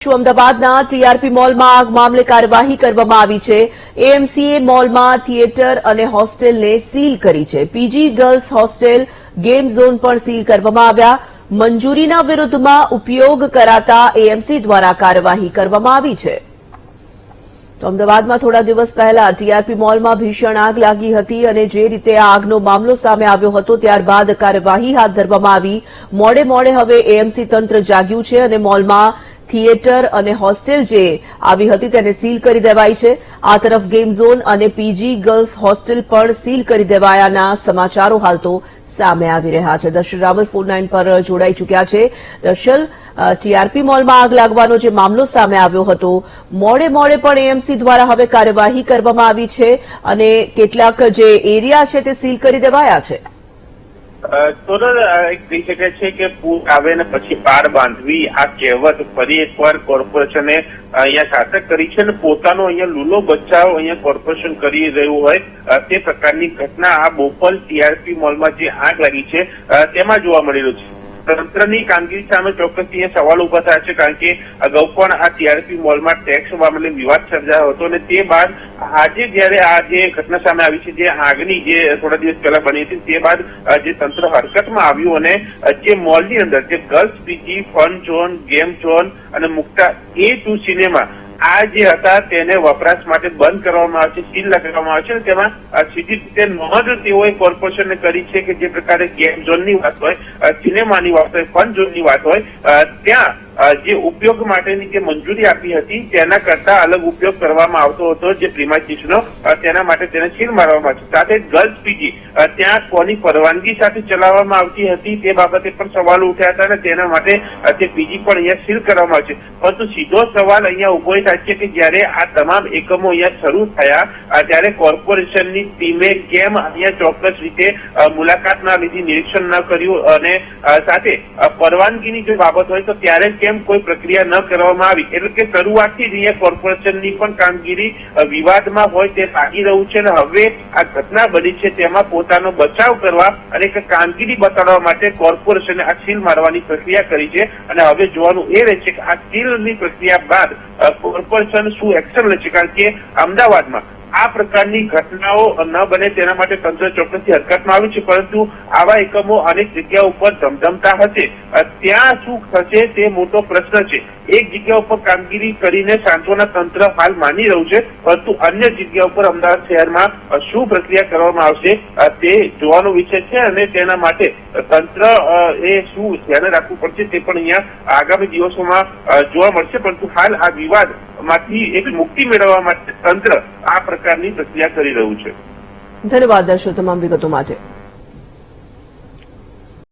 અમદાવાદના ટીઆરપી મોલમાં આગ મામલે કાર્યવાહી કરવામાં આવી છે। એએમસીએ મોલમાં થિયેટર અને હોસ્ટેલને સીલ કરી છે। PG girls hostel, game zone પણ સીલ કરવામાં આવ્યા। મંજૂરીના વિરુદ્ધમાં ઉપયોગ કરાતા એએમસી દ્વારા કાર્યવાહી કરવામાં આવી છે। તો અમદાવાદમાં થોડા દિવસ પહેલા ટીઆરપી મોલમાં ભીષણ આગ લાગી હતી અને જે રીતે આ આગનો મામલો સામે આવ્યો હતો ત્યારબાદ કાર્યવાહી હાથ ધરવામાં આવી। મોડે મોડે હવે એએમસી તંત્ર જાગ્યું છે અને મોલમાં થિયેટર અને હોસ્ટેલ જે આવી હતી તેને સીલ કરી દેવાઈ છે। આ તરફ ગેમ ઝોન અને પીજી ગર્લ્સ હોસ્ટેલ પણ સીલ કરી દેવાયાના સમાચારો હાલ તો સામે આવી રહ્યા છે। દર્શન રાવલ ફોન લાઈન પર જોડાઈ ચૂક્યા છે। દર્શન, ટીઆરપી મોલમાં આગ લાગવાનો જે મામલો સામે આવ્યો હતો, મોડે મોડે પણ એએમસી દ્વારા હવે કાર્યવાહી કરવામાં આવી છે અને કેટલાક જે એરિયા છે તે સીલ કરી દેવાયા છે। કહી શકાય છે કે પૂર આવે ને પછી પાર બાંધવી, આ કહેવત ફરી એકવાર કોર્પોરેશને અહીંયા શાસક કરી છે અને પોતાનો અહીંયા લૂલો બચાવ અહીંયા કોર્પોરેશન કરી રહ્યું હોય તે પ્રકારની ઘટના આ બોપલ ટીઆરપી મોલમાં જે આગ લાગી છે તેમાં જોવા મળી રહ્યું છે। તંત્રની કામગીરી સામે ચોક્કસ અહીંયા સવાલ ઉભા થયા છે, કારણ કે અગાઉ પણ આ ટીઆરપી મોલમાં ટેક્સ મામલે વિવાદ સર્જાયો હતો અને તે બાદ આજે જયારે આ જે ઘટના સામે આવી છે, જે આગની જે થોડા દિવસ પહેલા બની હતી, તે બાદ જે તંત્ર હરકતમાં આવ્યું અને જે મોલની અંદર જે girls PG, fun zone, game zone અને મુક્તા A2 સિનેમા આ જે હતા તેને વપરાશ માટે બંધ કરવામાં આવે છે, સીલ લગાવવામાં આવે છે અને તેમાં સીધી રીતે નોંધ તેઓએ કોર્પોરેશનને કરી છે કે જે પ્રકારે ગેમ ઝોનની વાત હોય, સિનેમાની વાત હોય, ફન ઝોનની વાત હોય, ત્યાં જે ઉપયોગ માટેની જે મંજૂરી આપી હતી તેના કરતા અલગ ઉપયોગ કરવામાં આવતો હતો જે પ્રીમાઇસીસનો, તેના માટે તેને સીલ મારવામાં આવે છે। સાથે ગર્લ્સ પીજી ત્યાં કોની પરવાનગી સાથે ચલાવવામાં આવતી હતી તે બાબતે પણ સવાલો ઉઠ્યા હતા અને તેના માટે તે પીજી પણ અહીંયા સીલ કરવામાં આવે છે। પરંતુ સીધો સવાલ અહીંયા ઉભો થાય છે કે જયારે આ તમામ એકમો અહીંયા શરૂ થયા ત્યારે કોર્પોરેશનની ટીમે કેમ અહીંયા ચોક્કસ રીતે મુલાકાત ના લીધી, નિરીક્ષણ ન કર્યું અને સાથે પરવાનગીની જો બાબત હોય તો ત્યારે કેમ કોઈ પ્રક્રિયા ન કરવામાં આવી, એટલે કે શરૂઆતથી જ અહીંયા કોર્પોરેશનની પણ કામગીરી વિવાદમાં હોય તે લાગી રહ્યું છે અને હવે આ ઘટના બની છે તેમાં પોતાનો બચાવ કરવા અને કામગીરી બતાડવા માટે કોર્પોરેશને આ સીલ મારવાની પ્રક્રિયા કરી છે અને હવે જોવાનું એ રહેશે કે આ સીલની પ્રક્રિયા બાદ કોર્પોરેશન શું એક્શન લે છે, કારણ કે અમદાવાદમાં આ પ્રકારની ઘટનાઓ ન બને તેના માટે તંત્ર ચોક્કસથી હરકતમાં આવ્યું છે, પરંતુ આવા એકમો અનેક જગ્યા ઉપર ધમધમતા હશે, ત્યાં શું થશે તે મોટો પ્રશ્ન છે। એક જગ્યા ઉપર કામગીરી કરીને સાંત્વના તંત્ર હાલ માની રહ્યું છે, પરંતુ અન્ય જગ્યા ઉપર અમદાવાદ શહેરમાં શું પ્રક્રિયા કરવામાં આવશે તે જોવાનો વિષય છે અને તેના માટે તંત્ર એ શું ધ્યાન રાખવું પડશે તે પણ અહીંયા આગામી દિવસોમાં જોવા મળશે। પરંતુ હાલ આ વિવાદ માંથી એક મુક્તિ મેળવવા માટે તંત્ર આ પ્રકારની પ્રક્રિયા કરી રહ્યું છે। ધન્યવાદ દર્શક તમામ વિગતો માટે।